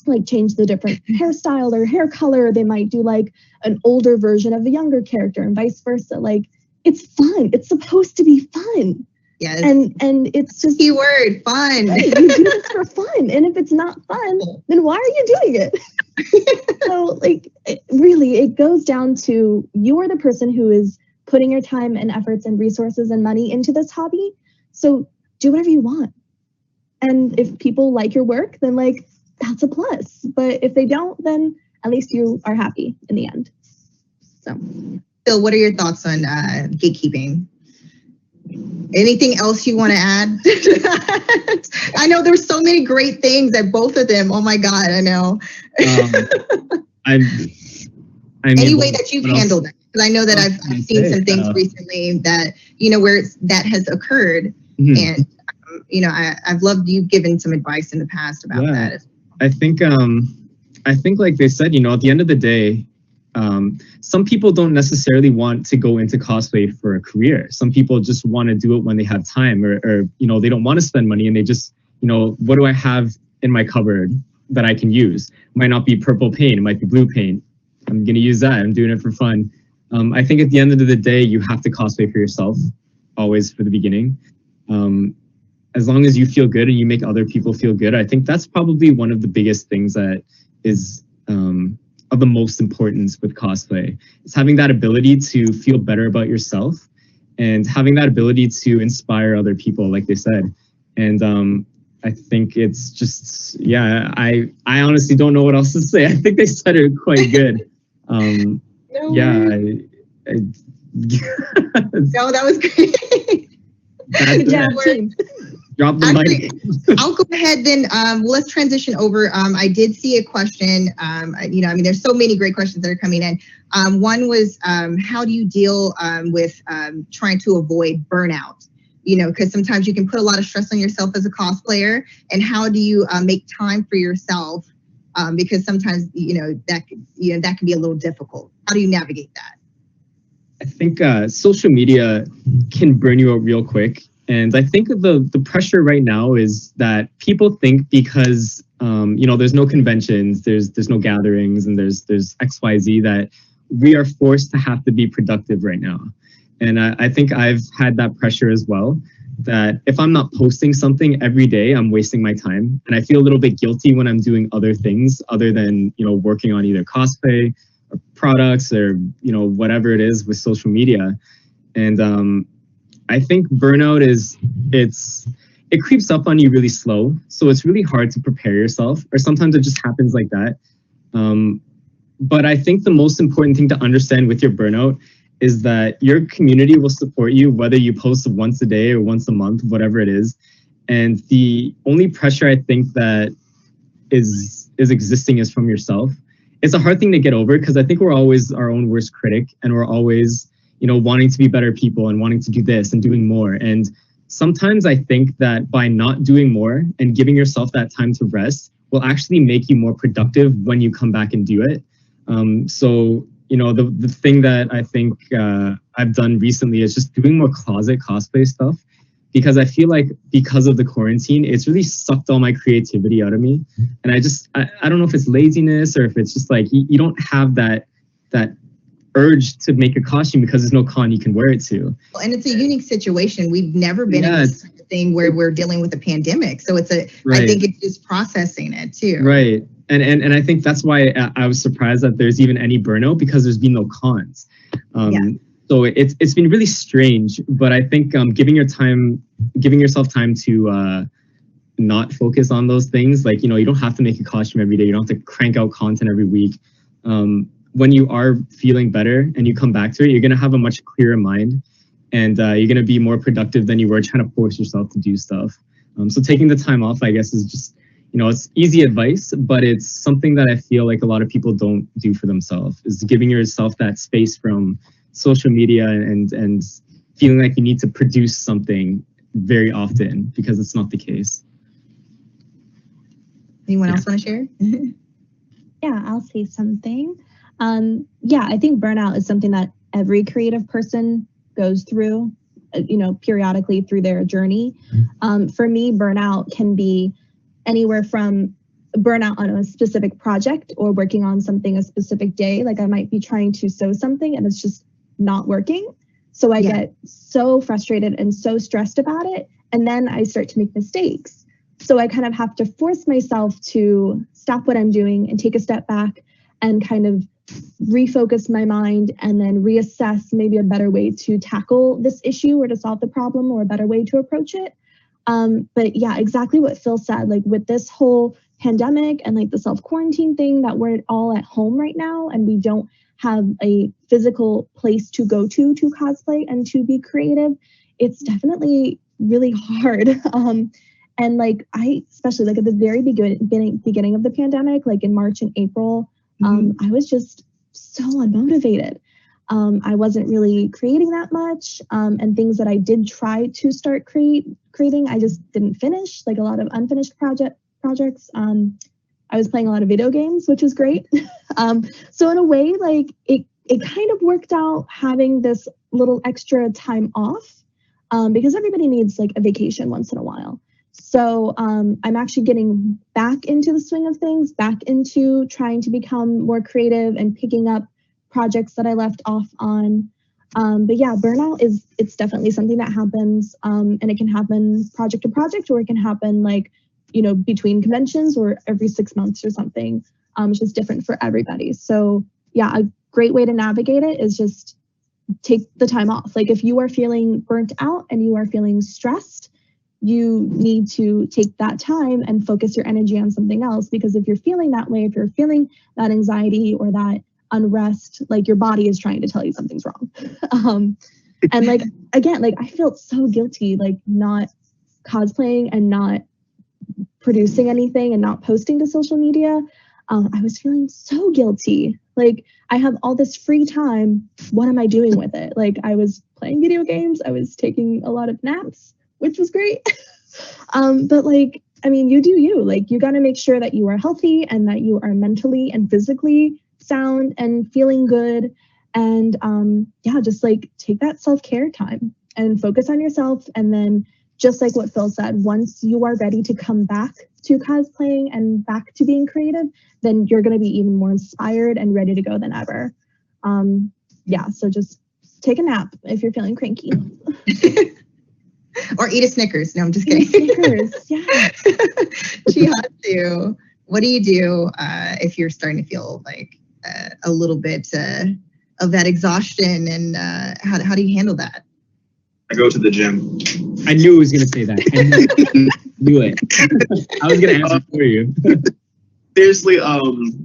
like change the different hairstyle or hair color. They might do like an older version of a younger character and vice versa. Like, it's fun. It's supposed to be fun. Yes. And it's just keyword fun. Right, you do this for fun. And if it's not fun, then why are you doing it? So like, it goes down to, you are the person who is putting your time and efforts and resources and money into this hobby. So do whatever you want. And if people like your work, then like, that's a plus. But if they don't, then at least you are happy in the end. So, Phil, what are your thoughts on gatekeeping? Anything else you want to add? I know there's so many great things at both of them. Oh my God, I know. I mean, any way that you've handled it, because I know that I've seen some things recently that, you know, where that has occurred, and you know, I've loved you giving some advice in the past about that. I think like they said, you know, at the end of the day, some people don't necessarily want to go into cosplay for a career. Some people just want to do it when they have time, or you know, they don't want to spend money, and they just, you know, what do I have in my cupboard that I can use? It might not be purple paint, it might be blue paint. I'm going to use that. I'm doing it for fun. I think at the end of the day, you have to cosplay for yourself, always for the beginning. As long as you feel good and you make other people feel good, I think that's probably one of the biggest things that is of the most importance with cosplay. It's having that ability to feel better about yourself and having that ability to inspire other people, like they said. And I think it's just, I honestly don't know what else to say. I think they said it quite good. No, that was great. Good job, team. Drop the mic. I'll go ahead then. Let's transition over. I did see a question. You know, I mean, there's so many great questions that are coming in. One was, how do you deal with trying to avoid burnout? You know, because sometimes you can put a lot of stress on yourself as a cosplayer. And how do you make time for yourself? Because sometimes, you know, that can be a little difficult. How do you navigate that? I think social media can burn you out real quick. And I think the pressure right now is that people think because, you know, there's no conventions, there's no gatherings, and there's XYZ, that we are forced to have to be productive right now. And I think I've had that pressure as well, that if I'm not posting something every day, I'm wasting my time. And I feel a little bit guilty when I'm doing other things other than, you know, working on either cosplay or products or, you know, whatever it is with social media. And I think burnout it creeps up on you really slow. So it's really hard to prepare yourself, or sometimes it just happens like that. But I think the most important thing to understand with your burnout is that your community will support you, whether you post once a day or once a month, whatever it is. And the only pressure I think that is existing is from yourself. It's a hard thing to get over, because I think we're always our own worst critic, and we're always, you know, wanting to be better people and wanting to do this and doing more. And sometimes I think that by not doing more and giving yourself that time to rest will actually make you more productive when you come back and do it. So, you know, the thing that I think I've done recently is just doing more closet cosplay stuff, because I feel like because of the quarantine, it's really sucked all my creativity out of me. And I don't know if it's laziness or if it's just like you don't have that urge to make a costume because there's no con you can wear it to. And it's a unique situation. We've never been in this thing where we're dealing with a pandemic. So it's I think it's just processing it too. Right. And I think that's why I was surprised that there's even any burnout, because there's been no cons. So it's been really strange, but I think giving yourself time to not focus on those things, like, you don't have to make a costume every day. You don't have to crank out content every week. When you are feeling better and you come back to it, you're gonna have a much clearer mind, and you're gonna be more productive than you were trying to force yourself to do stuff. So taking the time off, I guess, is just, it's easy advice, but it's something that I feel like a lot of people don't do for themselves, is giving yourself that space from social media and feeling like you need to produce something very often, because it's not the case. Anyone else want to share? Yeah, I'll say something. I think burnout is something that every creative person goes through, periodically through their journey. For me, burnout can be anywhere from burnout on a specific project or working on something a specific day. Like I might be trying to sew something and it's just not working. So I get so frustrated and so stressed about it. And then I start to make mistakes. So I kind of have to force myself to stop what I'm doing and take a step back and kind of refocus my mind and then reassess maybe a better way to tackle this issue or to solve the problem or a better way to approach it. But yeah, exactly what Phil said, like with this whole pandemic and like the self-quarantine thing, that we're all at home right now and we don't have a physical place to go to cosplay and to be creative, it's definitely really hard. And like especially like at the very beginning of the pandemic, like in March and April, I was just so unmotivated. I wasn't really creating that much, and things that I did try to start creating, I just didn't finish, like a lot of unfinished projects. I was playing a lot of video games, which was great. So in a way, like it kind of worked out having this little extra time off, because everybody needs like a vacation once in a while. So I'm actually getting back into the swing of things, back into trying to become more creative and picking up projects that I left off on. But yeah, burnout it's definitely something that happens, and it can happen project to project, or it can happen like, between conventions or every 6 months or something. It's just different for everybody. So yeah, a great way to navigate it is just take the time off. Like if you are feeling burnt out and you are feeling stressed, you need to take that time and focus your energy on something else. Because if you're feeling that way, if you're feeling that anxiety or that unrest, like your body is trying to tell you something's wrong. And like, again, like I felt so guilty, like not cosplaying and not producing anything and not posting to social media. I was feeling so guilty. Like I have all this free time. What am I doing with it? Like I was playing video games. I was taking a lot of naps, which was great. But like, I mean, you do you. Like you got to make sure that you are healthy and that you are mentally and physically sound and feeling good. And just like take that self-care time and focus on yourself. And then just like what Phil said, once you are ready to come back to cosplaying and back to being creative, then you're going to be even more inspired and ready to go than ever. So just take a nap if you're feeling cranky. Or eat a Snickers. No, I'm just kidding. Snickers, yeah. She has to. What do you do if you're starting to feel like a little bit of that exhaustion, and how do you handle that? I go to the gym. I knew he was going to say that. I knew it. I was going to answer for you. Seriously,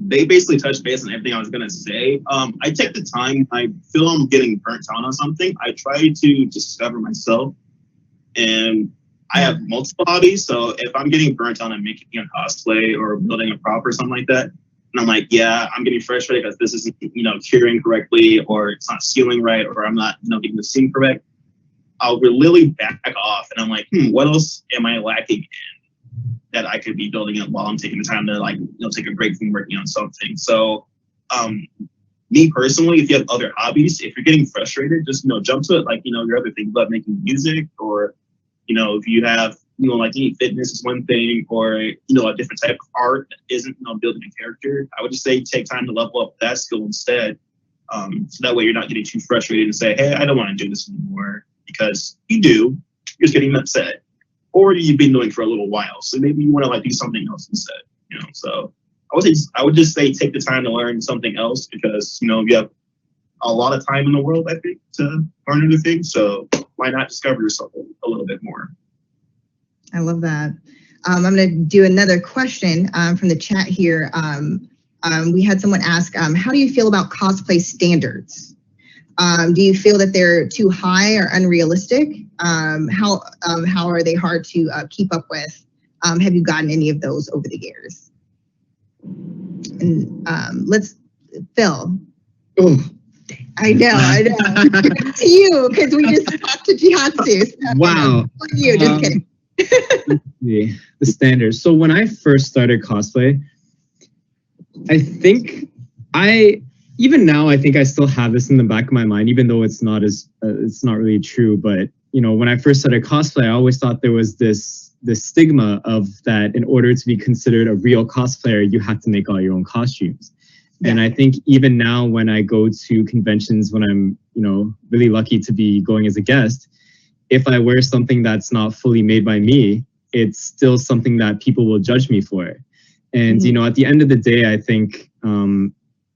they basically touched base on everything I was going to say. I take the time. I feel I'm getting burnt out on something. I try to discover myself. And I have multiple hobbies. So if I'm getting burnt out on making a cosplay or building a prop or something like that, and I'm like, yeah, I'm getting frustrated because this isn't, curing correctly, or it's not sealing right, or I'm not, getting the seam correct, I'll really back off. And I'm like, what else am I lacking in that I could be building up while I'm taking the time to take a break from working on something. So me personally, if you have other hobbies, if you're getting frustrated, just, jump to it. Like, your other things about making music, or, if you have, like eating fitness is one thing, or, a different type of art that isn't, building a character. I would just say take time to level up that skill instead. So that way you're not getting too frustrated and say, hey, I don't want to do this anymore, because you do, you're just getting upset, or you've been doing it for a little while. So maybe you want to do something else instead, So I would just say take the time to learn something else, because, you have a lot of time in the world, I think, to learn new things. So why not discover yourself a little bit more? I love that. I'm going to do another question from the chat here. We had someone ask, how do you feel about cosplay standards? Do you feel that they're too high or unrealistic? How are they hard to keep up with? Have you gotten any of those over the years? And Phil. Oh, I know. To you, because we just talked to Jihatsu. So wow. You, just kidding. The standards. So when I first started cosplay, I think even now I think I still have this in the back of my mind, even though it's not really true. But you know, when I first started cosplay, I always thought there was this stigma of that in order to be considered a real cosplayer, you have to make all your own costumes. Yeah. And I think even now when I go to conventions, when I'm, you know, really lucky to be going as a guest, if I wear something that's not fully made by me, it's still something that people will judge me for. And, you know, at the end of the day, I think,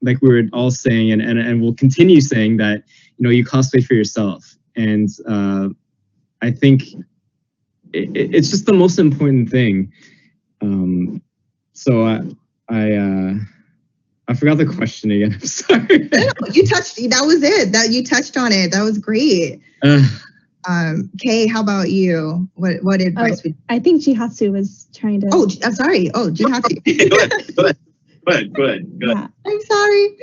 like we were all saying, and we'll continue saying that, you know, you cosplay for yourself. And I think it's just the most important thing. So I forgot the question again. I'm sorry. No, that was it. You touched on it. That was great. Kay, how about you? What advice would I think Jihatsu was trying to. Oh, I'm sorry. Oh, Jihatsu. Go ahead. Yeah. I'm sorry.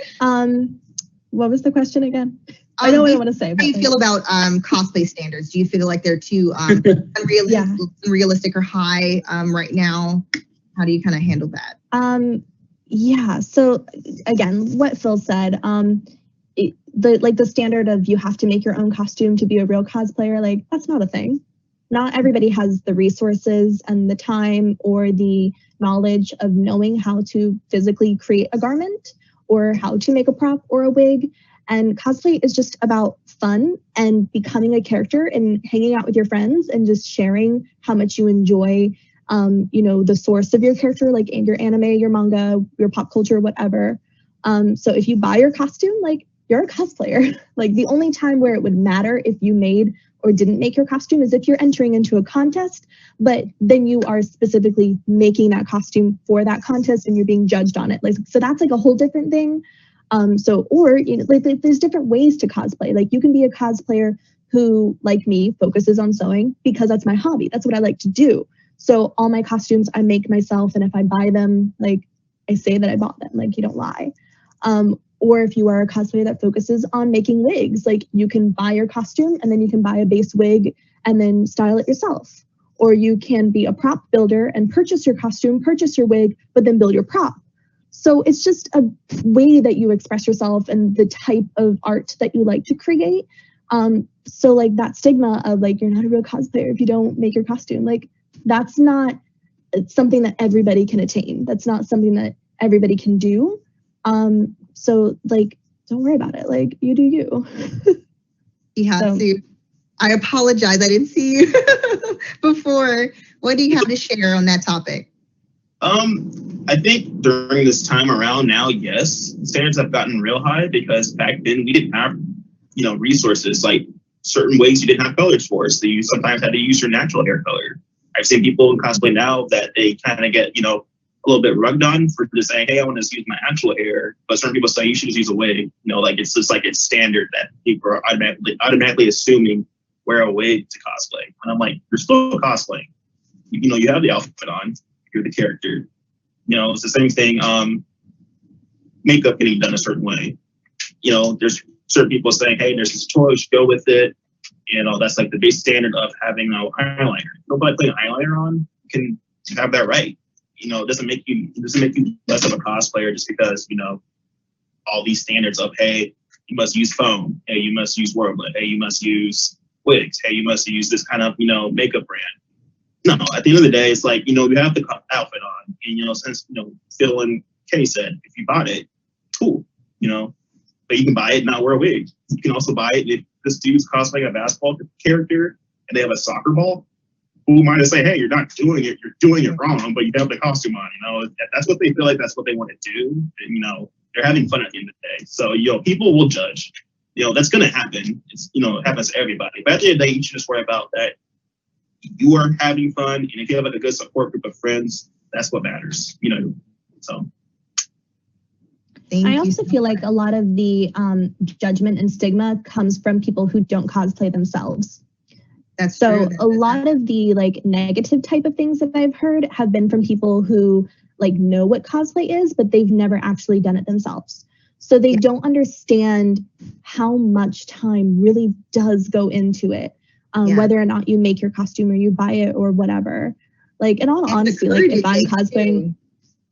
What was the question again? I know what I want to say. How do you feel about cosplay standards? Do you feel like they're too unrealistic or high right now? How do you kind of handle that? Yeah. So again, what Phil said, the standard of you have to make your own costume to be a real cosplayer, like that's not a thing. Not everybody has the resources and the time or the knowledge of knowing how to physically create a garment or how to make a prop or a wig. And cosplay is just about fun and becoming a character and hanging out with your friends and just sharing how much you enjoy you know, the source of your character, like your anime, your manga, your pop culture, whatever. So if you buy your costume, like you're a cosplayer. Like the only time where it would matter if you made or didn't make your costume is if you're entering into a contest, but then you are specifically making that costume for that contest and you're being judged on it. Like, so that's like a whole different thing. Or, you know, like there's different ways to cosplay. Like you can be a cosplayer who, like me, focuses on sewing because that's my hobby. That's what I like to do. So all my costumes I make myself, and if I buy them, like I say that I bought them, like you don't lie. Or if you are a cosplayer that focuses on making wigs, like you can buy your costume and then you can buy a base wig and then style it yourself. Or you can be a prop builder and purchase your costume, purchase your wig, but then build your prop. So it's just a way that you express yourself and the type of art that you like to create. So like that stigma of like, you're not a real cosplayer if you don't make your costume, like that's not something that everybody can attain. That's not something that everybody can do. So like, don't worry about it. Like you do you. I apologize. I didn't see you before. What do you have to share on that topic? I think during this time around now, yes, standards have gotten real high because back then we didn't have, you know, resources like certain wigs you didn't have colors for. So you sometimes had to use your natural hair color. I've seen people in cosplay now that they kind of get, you know, a little bit rugged on for just saying, hey, I want to use my actual hair. But certain people say you should just use a wig. You know, like it's just like it's standard that people are automatically assuming wear a wig to cosplay. And I'm like, you're still cosplaying. You know, you have the outfit on. You're the character. You know, it's the same thing. Makeup getting done a certain way. You know, there's certain people saying, hey, there's this tutorial, you should go with it. You know, that's like the base standard of having no eyeliner. Nobody putting eyeliner on can have that right. You know, it doesn't make you less of a cosplayer just because, you know, all these standards of, hey, you must use foam, hey, you must use warblet, hey, you must use wigs, hey, you must use this kind of, you know, makeup brand. No, at the end of the day, it's like, you know, you have the outfit on. And, you know, since, you know, Phil and Kay said, if you bought it, cool, you know, but you can buy it and not wear a wig. You can also buy it if this dude's cosplaying a basketball character and they have a soccer ball. Who might say, hey, you're not doing it, you're doing it wrong, but you have the costume on, you know, that's what they feel like that's what they want to do. And, you know, they're having fun at the end of the day. So, you know, people will judge. that's going to happen. It's, it happens to everybody. But at the end of the day, you should just worry about that you are having fun. And if you have like a good support group of friends, that's what matters, so. I also feel like a lot of the judgment and stigma comes from people who don't cosplay themselves. That's so true. A lot of the like negative type of things that I've heard have been from people who like know what cosplay is, but they've never actually done it themselves. So they don't understand how much time really does go into it, whether or not you make your costume or you buy it or whatever. Like, in all honesty, like if I'm cosplaying,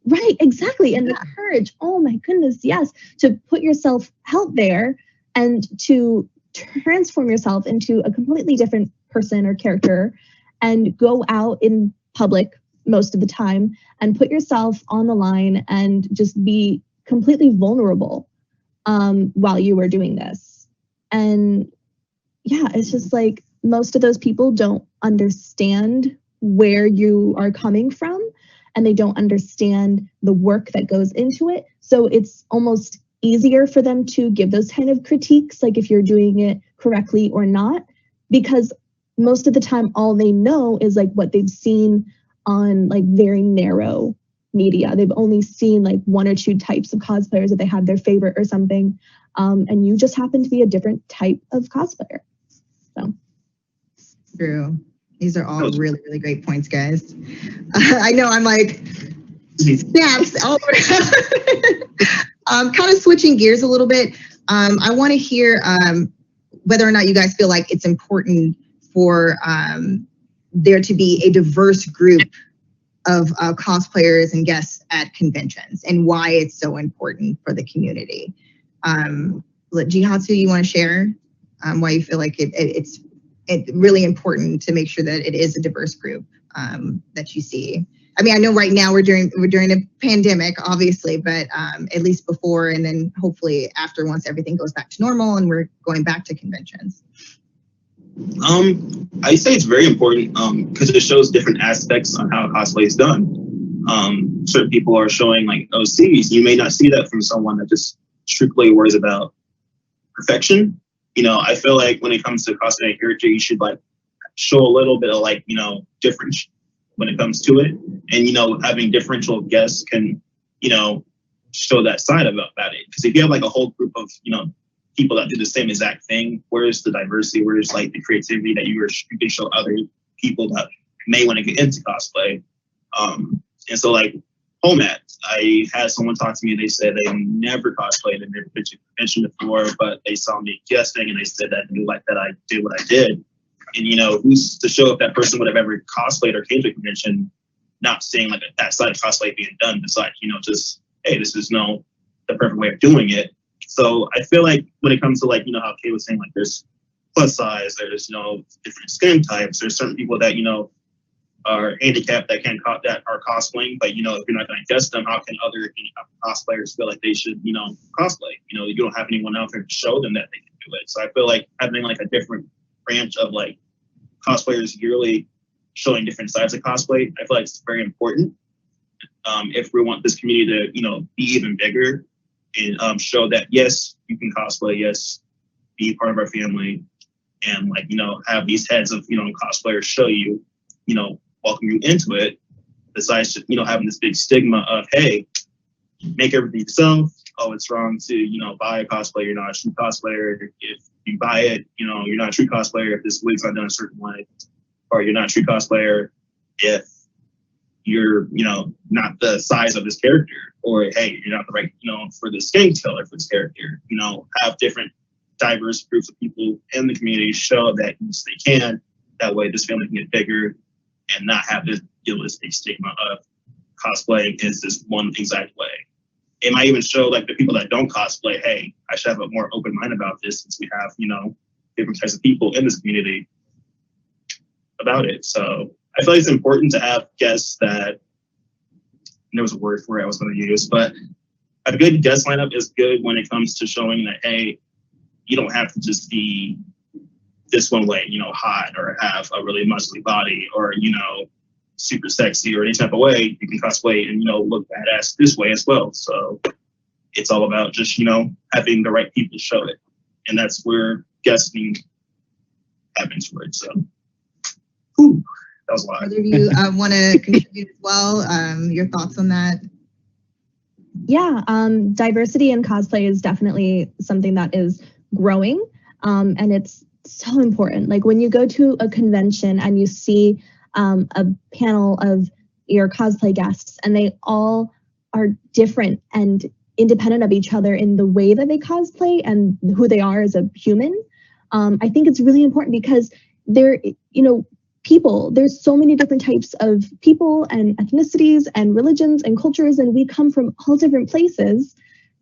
right, exactly. And the courage, oh my goodness, yes, to put yourself out there and to transform yourself into a completely different person or character and go out in public most of the time and put yourself on the line and just be completely vulnerable while you were doing this. And yeah, it's just like most of those people don't understand where you are coming from and they don't understand the work that goes into it. So it's almost easier for them to give those kind of critiques, like if you're doing it correctly or not, because most of the time all they know is like what they've seen on like very narrow media. They've only seen like one or two types of cosplayers that they have their favorite or something. And you just happen to be a different type of cosplayer. So true. These are all really, really great points, guys. I know I'm like snaps all around. Kind of switching gears a little bit. I want to hear whether or not you guys feel like it's important for there to be a diverse group of cosplayers and guests at conventions and why it's so important for the community. Jihatsu, you want to share why you feel like it's really important to make sure that it is a diverse group that you see? I mean, I know right now we're during a pandemic, obviously, but at least before and then hopefully after, once everything goes back to normal and we're going back to conventions. I say it's very important because it shows different aspects on how cosplay is done. Certain people are showing like OCs. You may not see that from someone that just strictly worries about perfection. I feel like when it comes to cosplay character, you should like show a little bit of like, difference when it comes to it. And, having differential guests can, show that side about it. Because if you have like a whole group of, people that do the same exact thing, where's the diversity? Where's like the creativity that you can show other people that may want to get into cosplay? And so like Homat, I had someone talk to me and they said they never cosplayed in their convention before, but they saw me guesting and they said that they liked that I did what I did. And who's to show if that person would have ever cosplayed or came to a convention, not seeing like that side of cosplay being done. It's like, just, hey, this is the perfect way of doing it. So I feel like when it comes to like, how Kay was saying, like there's plus size, there's, different skin types, there's certain people that, are handicapped that that are cosplaying, but if you're not going to guest them, how can other cosplayers feel like they should, cosplay? You don't have anyone out there to show them that they can do it. So I feel like having like a different branch of like cosplayers yearly showing different sides of cosplay, I feel like it's very important. If we want this community to, be even bigger and show that yes, you can cosplay, yes, be part of our family, and like have these heads of cosplayers show you, welcome you into it, besides just, having this big stigma of, hey, make everything yourself. Oh, it's wrong to, buy a cosplay. You're not a true cosplayer. If you buy it, you're not a true cosplayer if this wig's not done a certain way. Or you're not a true cosplayer if you're, not the size of this character. Or, hey, you're not the right, for the skin color for this character. Have different diverse groups of people in the community show that yes, they can. That way this family can get bigger and not have this big stigma of cosplaying is this one exact way. It might even show like the people that don't cosplay, hey, I should have a more open mind about this since we have, different types of people in this community about it. So I feel like it's important to have guests that, there was a word for it I was going to use, but a good guest lineup is good when it comes to showing that, hey, you don't have to just be this one way, hot or have a really muscly body or, super sexy or any type of way. You can cosplay and, look badass this way as well. So it's all about just, having the right people show it and that's where guesting happens for it. So, whew, that was a lot. Other of you want to contribute as well? Your thoughts on that? Yeah, diversity in cosplay is definitely something that is growing, and it's so important. Like when you go to a convention and you see a panel of your cosplay guests, and they all are different and independent of each other in the way that they cosplay and who they are as a human. I think it's really important because there's so many different types of people and ethnicities and religions and cultures, and we come from all different places.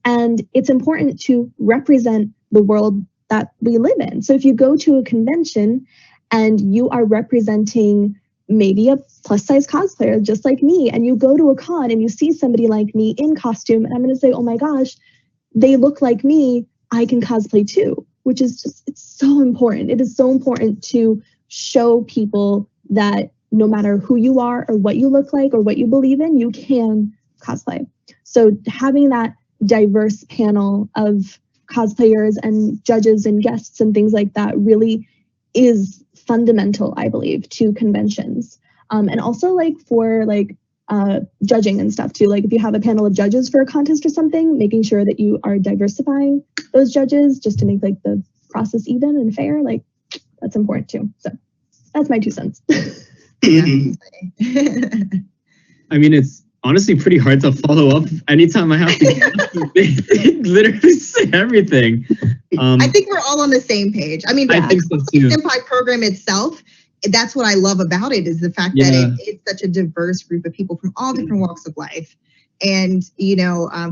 And it's important to represent the world that we live in. So if you go to a convention and you are representing maybe a plus size cosplayer just like me, and you go to a con and you see somebody like me in costume, and I'm going to say, oh my gosh, they look like me, I can cosplay too, which is just, it's so important. It is so important to show people that no matter who you are or what you look like or what you believe in, you can cosplay. So having that diverse panel of cosplayers and judges and guests and things like that really is fundamental, I believe, to conventions. And also like for judging and stuff too. Like if you have a panel of judges for a contest or something, making sure that you are diversifying those judges just to make like the process even and fair, like that's important too. So that's my 2 cents. I mean, it's honestly pretty hard to follow up anytime I have to literally say everything. I think we're all on the same page. I mean, I think so too. The Senpai program itself, that's what I love about it, is the fact that it's such a diverse group of people from all different walks of life, and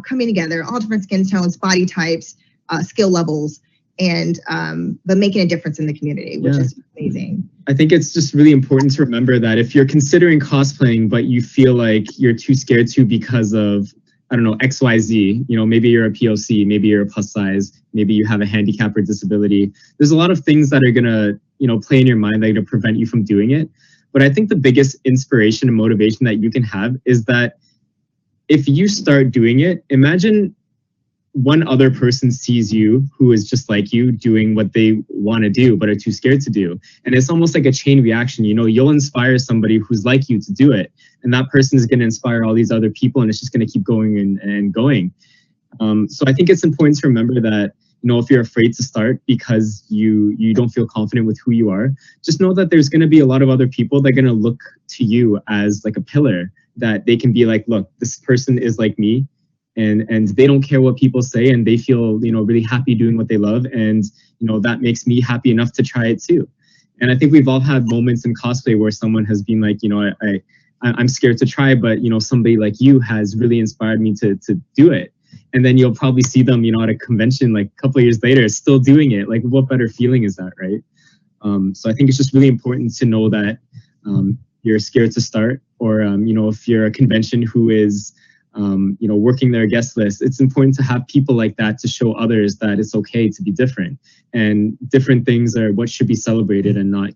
coming together, all different skin tones, body types, skill levels, and but making a difference in the community, which is amazing. I think it's just really important to remember that if you're considering cosplaying, but you feel like you're too scared to because of, I don't know, XYZ, maybe you're a POC, maybe you're a plus size, maybe you have a handicap or disability. There's a lot of things that are gonna, play in your mind that are gonna prevent you from doing it. But I think the biggest inspiration and motivation that you can have is that if you start doing it, imagine one other person sees you who is just like you doing what they want to do but are too scared to do, and it's almost like a chain reaction. You'll inspire somebody who's like you to do it, and that person is going to inspire all these other people, and it's just going to keep going and going. So I think it's important to remember that if you're afraid to start because you don't feel confident with who you are, just know that there's going to be a lot of other people that are going to look to you as like a pillar, that they can be like, look, this person is like me, and they don't care what people say, and they feel really happy doing what they love, and that makes me happy enough to try it too. And I think we've all had moments in cosplay where someone has been like, I'm scared to try, but somebody like you has really inspired me to do it. And then you'll probably see them at a convention like a couple of years later still doing it. Like, what better feeling is that, right? So I think it's just really important to know that you're scared to start, or if you're a convention who is working their guest list, it's important to have people like that to show others that it's okay to be different, and different things are what should be celebrated, and not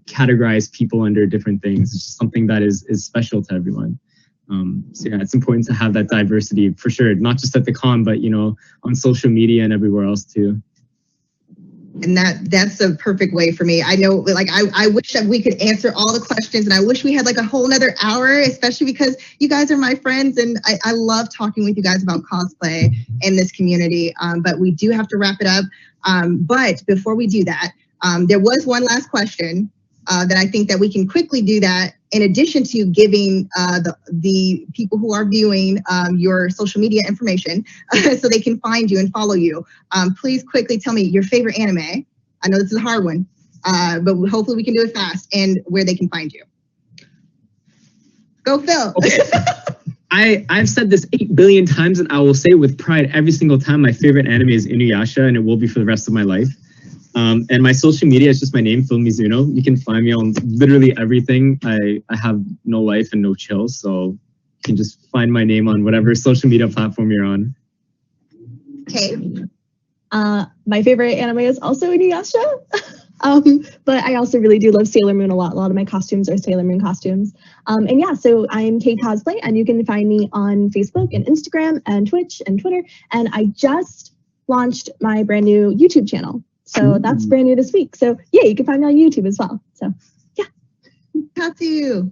categorize people under different things. It's just something that is special to everyone. So yeah, it's important to have that diversity for sure, not just at the con, but on social media and everywhere else too. And that's a perfect way for me. I know, like, I wish that we could answer all the questions, and I wish we had like a whole nother hour, especially because you guys are my friends, and I love talking with you guys about cosplay and this community. But we do have to wrap it up. But before we do that, there was one last question that I think that we can quickly do that, in addition to giving the people who are viewing your social media information so they can find you and follow you. Please quickly tell me your favorite anime. I know this is a hard one, but hopefully we can do it fast, and where they can find you. Go, Phil. Okay. I've said this 8 billion times, and I will say with pride every single time, my favorite anime is Inuyasha, and it will be for the rest of my life. And my social media is just my name, Phil Mizuno. You can find me on literally everything. I have no life and no chill, so you can just find my name on whatever social media platform you're on. Okay. My favorite anime is also Inuyasha. But I also really do love Sailor Moon a lot. A lot of my costumes are Sailor Moon costumes. And yeah, so I'm Kate Cosplay, and you can find me on Facebook and Instagram and Twitch and Twitter. And I just launched my brand new YouTube channel. So that's brand new this week. So yeah, you can find me on YouTube as well. So yeah. Katsu.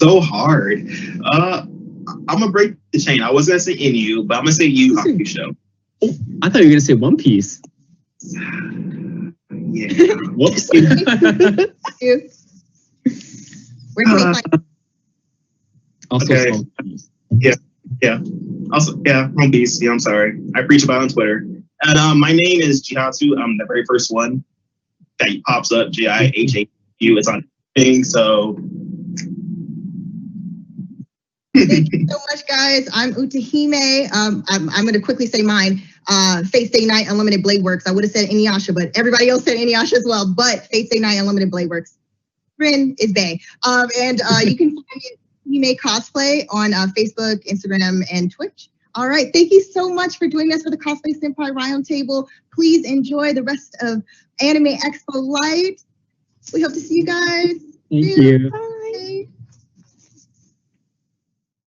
So hard. I'm gonna break the chain. I was gonna say Inu, but I'm gonna say Yu Hakusho Show. Oh, I thought you were gonna say One Piece. Yeah. Whoops. Where can we find you? Also, Okay. One Piece. Yeah. Also, yeah, One Piece. Yeah, I'm sorry. I preach about it on Twitter. And my name is Jihatsu. I'm the very first one that pops up. Jihatu. It's on thing. So Thank you so much, guys. I'm Utahime. I'm going to quickly say mine. Face Day Night Unlimited Blade Works. I would have said Inuyasha, but everybody else said Inuyasha as well. But Face Day Night Unlimited Blade Works. Rin is Bay. And you can find me Utahime Cosplay on Facebook, Instagram, and Twitch. All right. Thank you so much for joining us for the Cosplay Senpai Roundtable. Please enjoy the rest of Anime Expo Lite. We hope to see you guys. Thank you. Bye.